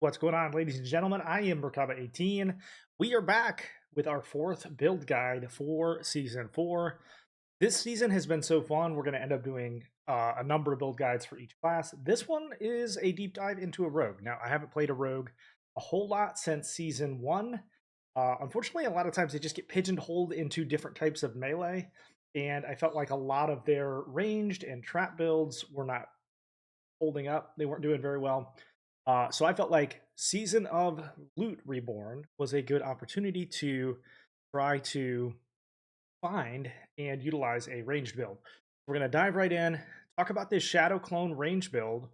What's going on, ladies and gentlemen? I am Merkaba18. We are back with our fourth build guide for Season 4. This season has been so fun. We're going to end up doing a number of build guides for each class. This one is a deep dive into a rogue. Now, I haven't played a rogue a whole lot since Season 1. Unfortunately, a lot of times they just get pigeonholed into different types of melee, and I felt like a lot of their ranged and trap builds were not holding up. They weren't doing very well. So I felt like Season of Loot Reborn was a good opportunity to try to find and utilize a ranged build. We're going to dive right in, talk about this Shadow Clone range build,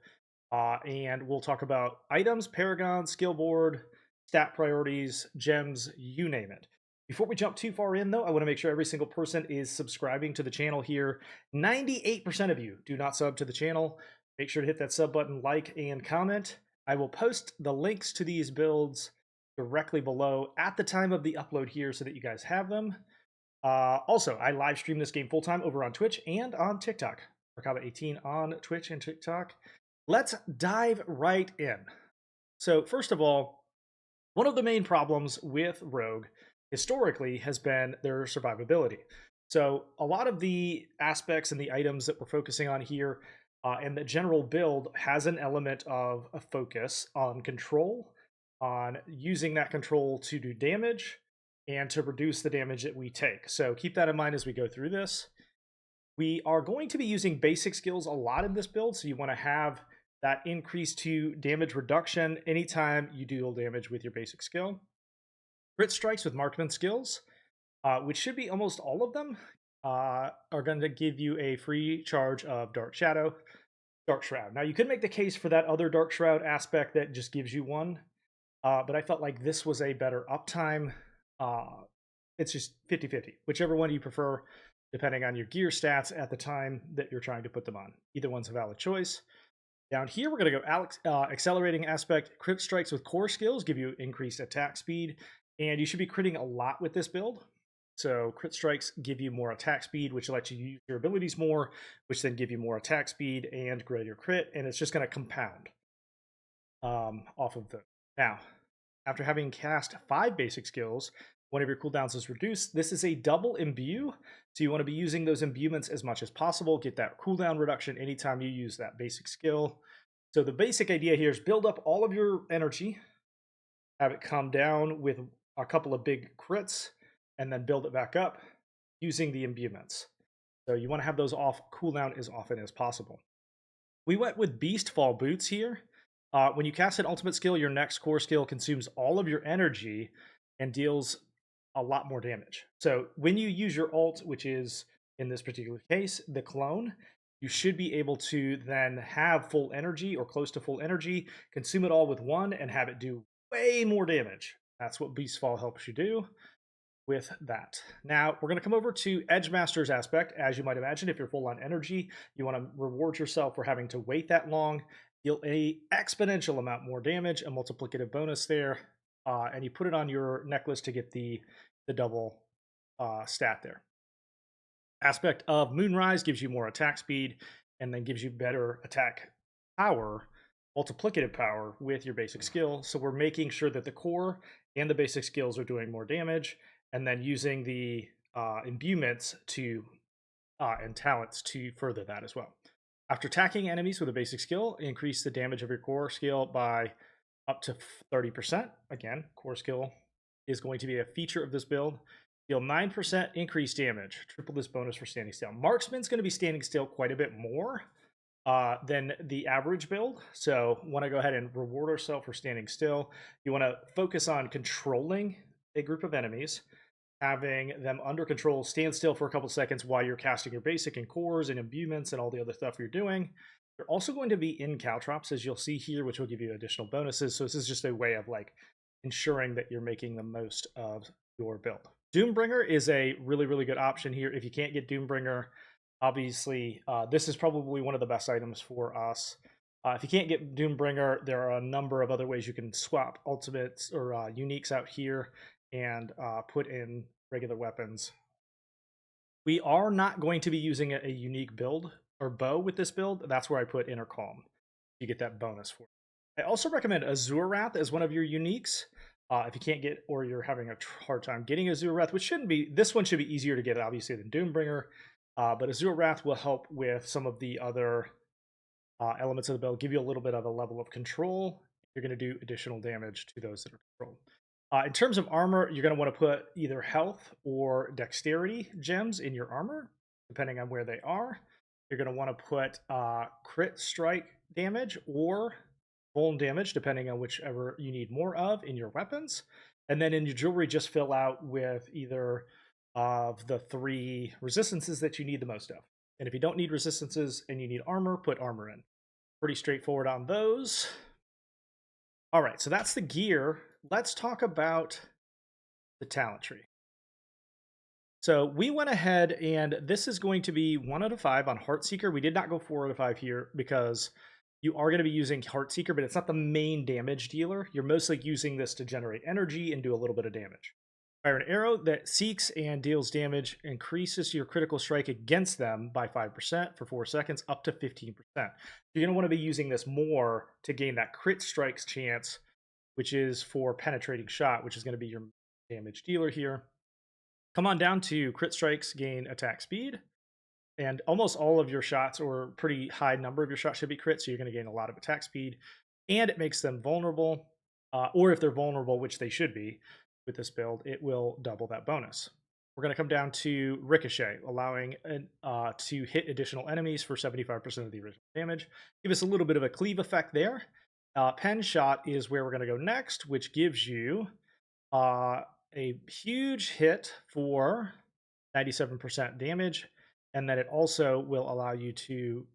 and we'll talk about items, Paragon, skill board, stat priorities, gems, you name it. Before we jump too far in, though, I want to make sure every single person is subscribing to the channel here. 98% of you do not sub to the channel. Make sure to hit that sub button, like, and comment. I will post the links to these builds directly below at the time of the upload here so that you guys have them. Also, I live stream this game full time over on Twitch and on TikTok. Merkaba18 on Twitch and TikTok. Let's dive right in. So, first of all, one of the main problems with Rogue historically has been their survivability. So, a lot of the aspects and the items that we're focusing on here and the general build has an element of a focus on control, on using that control to do damage and to reduce the damage that we take. So keep that in mind as we go through this. We are going to be using basic skills a lot in this build, so you want to have that increase to damage reduction anytime you deal damage with your basic skill. Crit strikes with marksman skills, which should be almost all of them, are going to give you a free charge of Dark Shadow, Dark Shroud. Now, you could make the case for that other Dark Shroud aspect that just gives you one, but I felt like this was a better uptime. It's just 50-50, whichever one you prefer, depending on your gear stats at the time that you're trying to put them on. Either one's a valid choice. Down here, we're going to go accelerating aspect. Crit strikes with core skills give you increased attack speed, and you should be critting a lot with this build. So crit strikes give you more attack speed, which lets you use your abilities more, which then give you more attack speed and grow your crit, and it's just going to compound off of the. Now, after having cast 5 basic skills, one of your cooldowns is reduced. This is a double imbue, so you want to be using those imbuements as much as possible. Get that cooldown reduction anytime you use that basic skill. So the basic idea here is build up all of your energy, have it come down with a couple of big crits, and then build it back up using the imbuements. So you want to have those off cooldown as often as possible. We went with Beast Fall Boots here. When you cast an ultimate skill, your next core skill consumes all of your energy and deals a lot more damage. So when you use your ult, which is in this particular case, the clone, you should be able to then have full energy or close to full energy, consume it all with one, and have it do way more damage. That's what Beast Fall helps you do with that. Now, we're going to come over to Edge Master's aspect. As you might imagine, if you're full on energy, you want to reward yourself for having to wait that long, deal a exponential amount more damage, a multiplicative bonus there, and you put it on your necklace to get the double stat there. Aspect of Moonrise gives you more attack speed and then gives you better attack power, multiplicative power with your basic skill. So we're making sure that the core and the basic skills are doing more damage, and then using the imbuements to and talents to further that as well. After attacking enemies with a basic skill, increase the damage of your core skill by up to 30%. Again, core skill is going to be a feature of this build. Deal 9% increased damage. Triple this bonus for standing still. Marksman's going to be standing still quite a bit more than the average build. So want to go ahead and reward ourselves for standing still. You want to focus on controlling a group of enemies, having them under control, stand still for a couple seconds while you're casting your basic and cores and imbuements and all the other stuff you're doing. You're also going to be in caltrops, as you'll see here, which will give you additional bonuses. So this is just a way of like ensuring that you're making the most of your build. Doombringer is a really, really good option here. If you can't get Doombringer, obviously, this is probably one of the best items for us. If you can't get Doombringer, there are a number of other ways you can swap ultimates or uniques out here and put in regular weapons. We are not going to be using a unique build or bow with this build. That's where I put Inner Calm. You get that bonus for it. I also recommend Azure Wrath as one of your uniques. If you can't get, or you're having a hard time getting Azure Wrath, which shouldn't be, this one should be easier to get, obviously, than Doombringer. But Azure Wrath will help with some of the other elements of the build, give you a little bit of a level of control. You're going to do additional damage to those that are controlled. In terms of armor, you're going to want to put either health or dexterity gems in your armor, depending on where they are. You're going to want to put crit strike damage or vuln damage, depending on whichever you need more of in your weapons. And then in your jewelry, just fill out with either of the 3 resistances that you need the most of. And if you don't need resistances and you need armor, put armor in. Pretty straightforward on those. All right, so that's the gear. Let's talk about the talent tree. So we went ahead, and this is going to be 1 out of 5 on Heartseeker. We did not go 4 out of 5 here because you are going to be using Heartseeker, but it's not the main damage dealer. You're mostly using this to generate energy and do a little bit of damage. Fire an arrow that seeks and deals damage, increases your critical strike against them by 5% for 4 seconds, up to 15%. You're going to want to be using this more to gain that crit strikes chance, which is for penetrating shot, which is going to be your damage dealer here. Come on down to crit strikes, gain attack speed, and almost all of your shots, or a pretty high number of your shots, should be crit, so you're going to gain a lot of attack speed, and it makes them vulnerable, or if they're vulnerable, which they should be, with this build, it will double that bonus. We're going to come down to Ricochet, allowing to hit additional enemies for 75% of the original damage. Give us a little bit of a cleave effect there. Pen Shot is where we're going to go next, which gives you a huge hit for 97% damage, and then it also will allow you to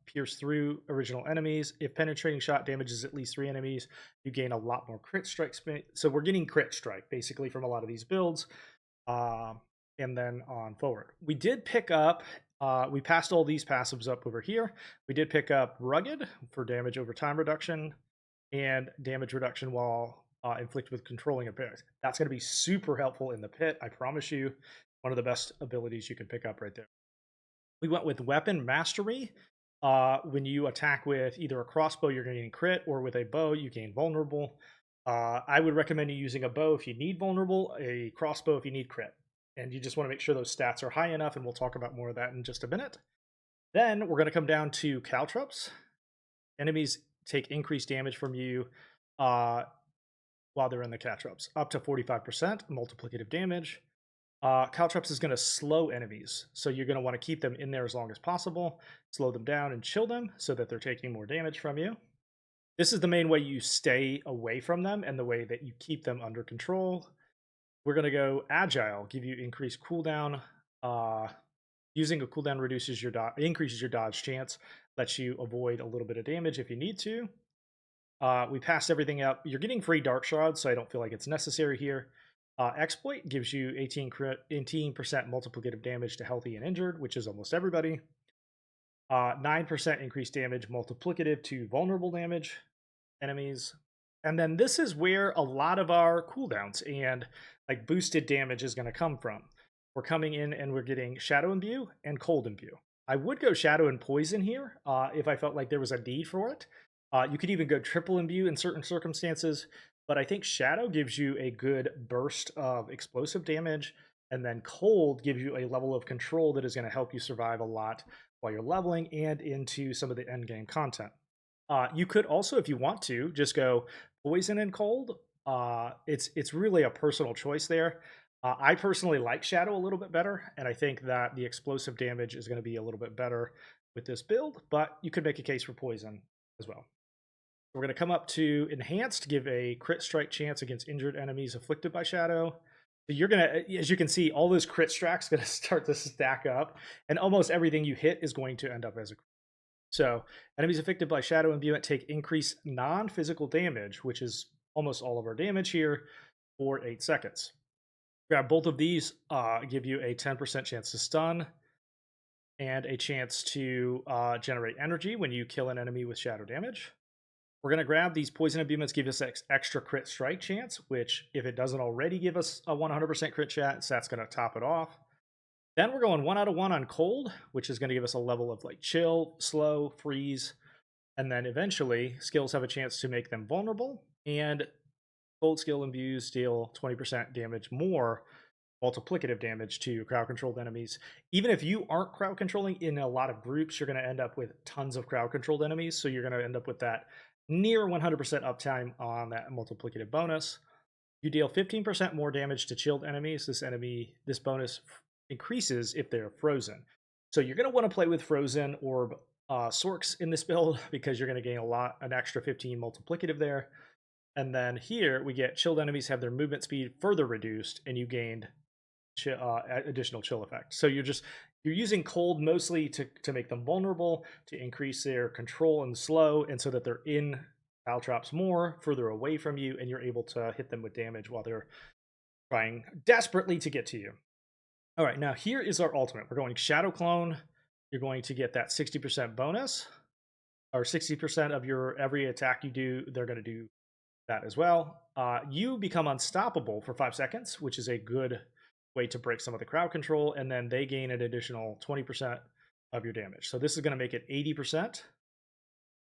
pierce through original enemies. If penetrating shot damages at least 3 enemies, you gain a lot more crit strike. So we're getting crit strike basically from a lot of these builds, and then on forward. We did pick up. We passed all these passives up over here. We did pick up Rugged for damage over time reduction and damage reduction while inflicted with controlling abilities. That's going to be super helpful in the pit. I promise you, one of the best abilities you can pick up right there. We went with Weapon Mastery. When you attack with either a crossbow, you're gaining crit, or with a bow, you gain vulnerable. I would recommend you using a bow if you need vulnerable, a crossbow if you need crit. And you just want to make sure those stats are high enough, and we'll talk about more of that in just a minute. Then we're going to come down to caltrops. Enemies take increased damage from you while they're in the caltrops, up to 45% multiplicative damage. Caltrops is going to slow enemies, so you're going to want to keep them in there as long as possible, slow them down and chill them so that they're taking more damage from you. This is the main way you stay away from them and the way that you keep them under control. We're going to go Agile, give you increased cooldown. Using a cooldown reduces your increases your dodge chance, lets you avoid a little bit of damage if you need to. We passed everything up. You're getting free Dark Shrouds, so I don't feel like it's necessary here. Exploit gives you 18% multiplicative damage to healthy and injured, which is almost everybody. 9% increased damage multiplicative to vulnerable damage enemies. And then this is where a lot of our cooldowns and like boosted damage is going to come from. We're coming in and we're getting Shadow Imbue and Cold Imbue. I would go Shadow and Poison here if I felt like there was a need for it. You could even go Triple Imbue in certain circumstances, but I think Shadow gives you a good burst of explosive damage, and then Cold gives you a level of control that is going to help you survive a lot while you're leveling and into some of the endgame content. You could also, if you want to, just go Poison and Cold. It's really a personal choice there. I personally like Shadow a little bit better, and I think that the explosive damage is going to be a little bit better with this build, but you could make a case for Poison as well. We're going to come up to Enhanced, give a crit strike chance against injured enemies afflicted by Shadow. So you're going to, as you can see, all those crit strikes going to start to stack up, and almost everything you hit is going to end up as a crit. So enemies affected by Shadow Imbuement take increased non-physical damage, which is almost all of our damage here, for 8 seconds. Grab both of these, give you a 10% chance to stun, and a chance to generate energy when you kill an enemy with shadow damage. We're going to grab these Poison Imbuements, give us extra crit strike chance, which if it doesn't already give us a 100% crit chance, that's going to top it off. Then we're going 1 out of 1 on Cold, which is going to give us a level of like Chill, Slow, Freeze, And then eventually, skills have a chance to make them vulnerable, and cold skill imbues deal 20% damage more multiplicative damage to crowd controlled enemies. Even if you aren't crowd controlling in a lot of groups, you're going to end up with tons of crowd controlled enemies. So you're going to end up with that near 100% uptime on that multiplicative bonus. You deal 15% more damage to chilled enemies. This bonus increases if they're frozen. So you're going to want to play with frozen orb sorks in this build because you're going to gain an extra 15 multiplicative there. And then here we get chilled enemies have their movement speed further reduced, and you gained additional chill effect. So you're using cold mostly to make them vulnerable, to increase their control and slow, and so that they're in caltrops more, further away from you, and you're able to hit them with damage while they're trying desperately to get to you. All right, now here is our ultimate. We're going Shadow Clone. You're going to get that 60% bonus, or 60% of your every attack you do, they're going to do that as well. You become unstoppable for 5 seconds, which is a good way to break some of the crowd control, and then they gain an additional 20% of your damage. So this is going to make it 80%.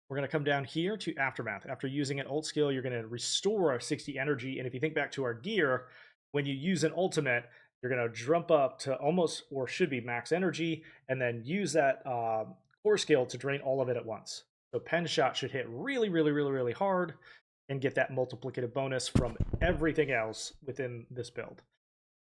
We're going to come down here to Aftermath. After using an ult skill, you're going to restore 60 energy. And if you think back to our gear, when you use an ultimate, you're going to jump up to almost, or should be, max energy, and then use that core skill to drain all of it at once. So Pen Shot should hit really, really, really, really hard and get that multiplicative bonus from everything else within this build.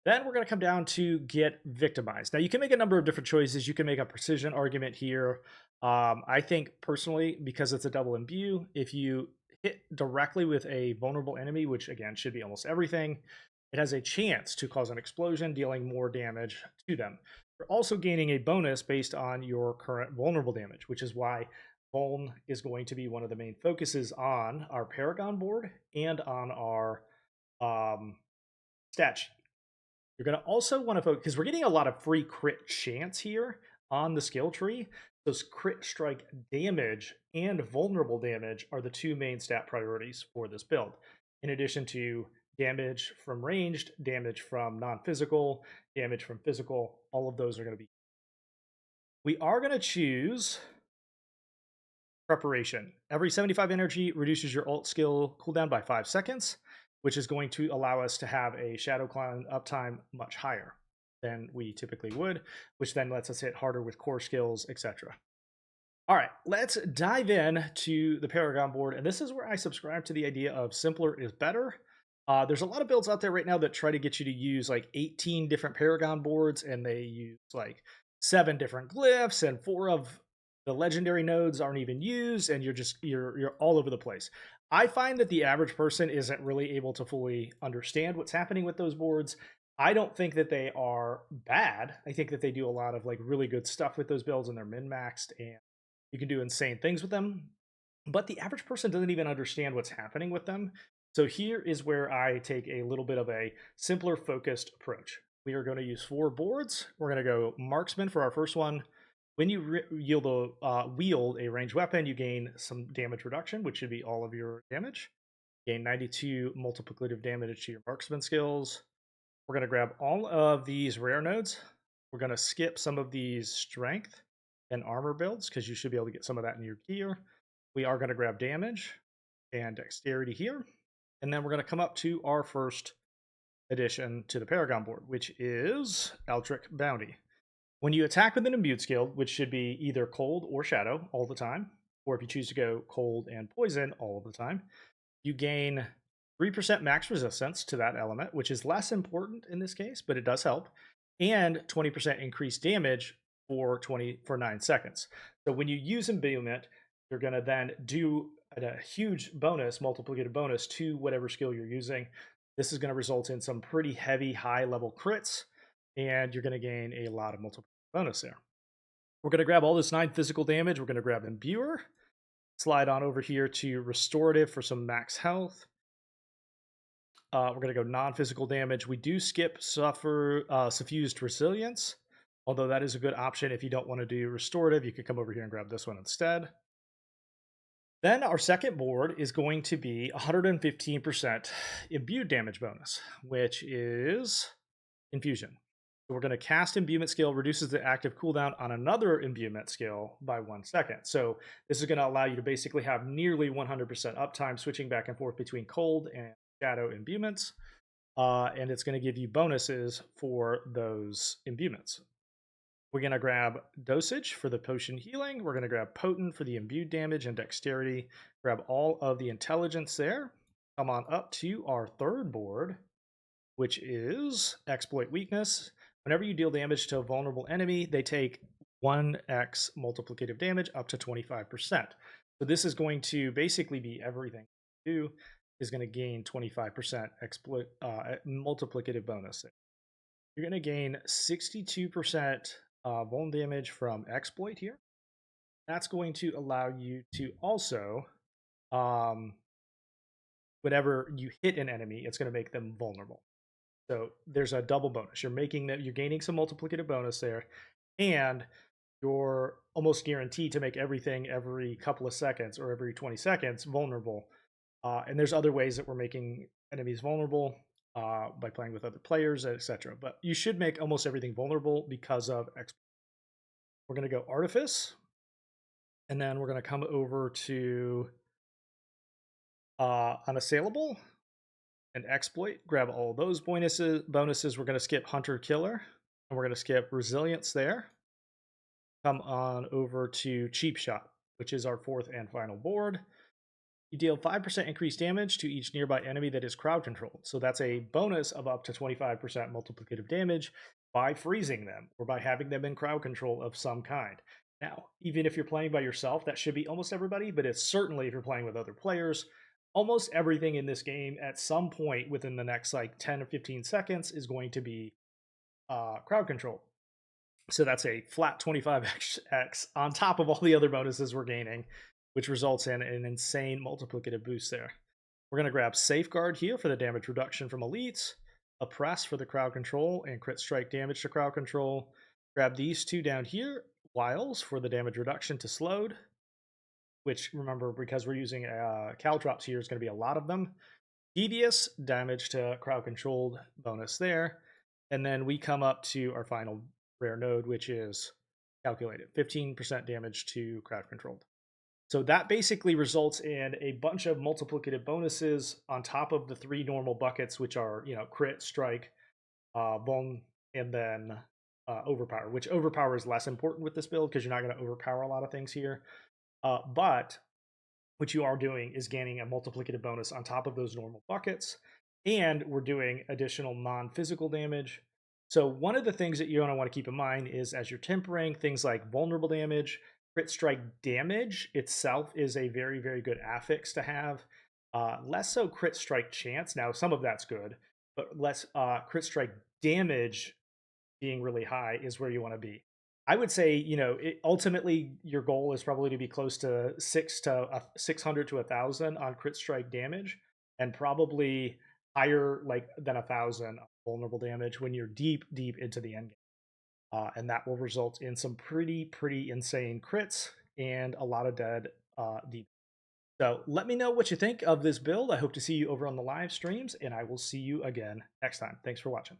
Then we're going to come down to get victimized. Now, you can make a number of different choices. You can make a precision argument here. I think personally, because it's a double imbue, if you hit directly with a vulnerable enemy, which again should be almost everything, it has a chance to cause an explosion, dealing more damage to them. You're also gaining a bonus based on your current vulnerable damage, which is why Vuln is going to be one of the main focuses on our Paragon board and on our stat sheet. You're going to also want to focus, because we're getting a lot of free crit chance here on the skill tree. Those crit strike damage and vulnerable damage are the two main stat priorities for this build, in addition to damage from ranged, damage from non-physical, damage from physical. All of those are going to be. We are going to choose preparation. Every 75 energy reduces your ult skill cooldown by 5 seconds, which is going to allow us to have a Shadow Clone uptime much higher than we typically would, which then lets us hit harder with core skills, etc. All right, let's dive in to the Paragon board, and this is where I subscribe to the idea of simpler is better. There's a lot of builds out there right now that try to get you to use like 18 different Paragon boards, and they use like 7 different glyphs, and 4 of the legendary nodes aren't even used, and you're all over the place. I find that the average person isn't really able to fully understand what's happening with those boards. I don't think that they are bad. I think that they do a lot of like really good stuff with those builds, and they're min-maxed, and you can do insane things with them. But the average person doesn't even understand what's happening with them. So here is where I take a little bit of a simpler, focused approach. We are going to use 4 boards. We're going to go Marksman for our first one. When you wield a ranged weapon, you gain some damage reduction, which should be all of your damage. Gain 92 multiplicative damage to your marksman skills. We're going to grab all of these rare nodes. We're going to skip some of these strength and armor builds because you should be able to get some of that in your gear. We are going to grab damage and dexterity here. And then we're going to come up to our first addition to the Paragon board, which is Altric Bounty. When you attack with an imbued skill, which should be either cold or shadow all the time, or if you choose to go cold and poison all of the time, you gain 3% max resistance to that element, which is less important in this case, but it does help, and 20% increased damage for 9 seconds. So when you use imbuement, you're going to then do a huge bonus, multiplicative bonus to whatever skill you're using. This is going to result in some pretty heavy, high level crits, and you're going to gain a lot of multiple bonus there. We're going to grab all this 9 physical damage. We're going to grab Imbuer, slide on over here to Restorative for some max health. We're going to go non-physical damage. We do skip Suffused Resilience, although that is a good option if you don't want to do Restorative. You could come over here and grab this one instead. Then our second board is going to be 115% imbued damage bonus, which is Infusion. So we're going to cast imbuement skill, reduces the active cooldown on another imbuement skill by 1 second. So this is going to allow you to basically have nearly 100% uptime, switching back and forth between cold and shadow imbuments. And it's going to give you bonuses for those imbuments. We're going to grab dosage for the potion healing. We're going to grab potent for the imbued damage and dexterity. Grab all of the intelligence there. Come on up to our third board, which is exploit weakness. Whenever you deal damage to a vulnerable enemy, they take 1x multiplicative damage up to 25%. So this is going to basically be everything you do is going to gain 25% multiplicative bonus. You're going to gain 62% vuln damage from exploit here. That's going to allow you to also, whenever you hit an enemy, it's going to make them vulnerable. So there's a double bonus. You're gaining some multiplicative bonus there, and you're almost guaranteed to make everything every couple of seconds or every 20 seconds vulnerable. And there's other ways that we're making enemies vulnerable by playing with other players, etc. But you should make almost everything vulnerable because of X. We're going to go Artifice, and then we're going to come over to Unassailable and Exploit. Grab all those bonuses. We're going to skip Hunter Killer, and we're going to skip Resilience there. Come on over to Cheap Shot, which is our fourth and final board. You deal 5% increased damage to each nearby enemy that is crowd controlled. So that's a bonus of up to 25% multiplicative damage by freezing them or by having them in crowd control of some kind. Now, even if you're playing by yourself, that should be almost everybody, but it's certainly if you're playing with other players, almost everything in this game at some point within the next like 10 or 15 seconds is going to be crowd control. So that's a flat 25x on top of all the other bonuses we're gaining, which results in an insane multiplicative boost there. We're going to grab Safeguard here for the damage reduction from elites, Oppress for the crowd control and crit strike damage to crowd control. Grab these two down here, Wiles for the damage reduction to slowed, which remember, because we're using Caltrops here, is going to be a lot of them. Devious, damage to crowd controlled bonus there. And then we come up to our final rare node, which is calculated 15% damage to crowd controlled. So that basically results in a bunch of multiplicative bonuses on top of the three normal buckets, which are, crit, strike, vuln, and then overpower, which overpower is less important with this build because you're not going to overpower a lot of things here. But what you are doing is gaining a multiplicative bonus on top of those normal buckets, and we're doing additional non-physical damage. So one of the things that you're going to want to keep in mind is as you're tempering, things like vulnerable damage, crit strike damage itself is a very, very good affix to have. Less so crit strike chance. Now, some of that's good, but less crit strike damage being really high is where you want to be. I would say, ultimately your goal is probably to be close to 600 to 1,000 on crit strike damage, and probably higher than 1,000 vulnerable damage when you're deep into the end game, and that will result in some pretty insane crits and a lot of dead deep. So let me know what you think of this build. I hope to see you over on the live streams, and I will see you again next time. Thanks for watching.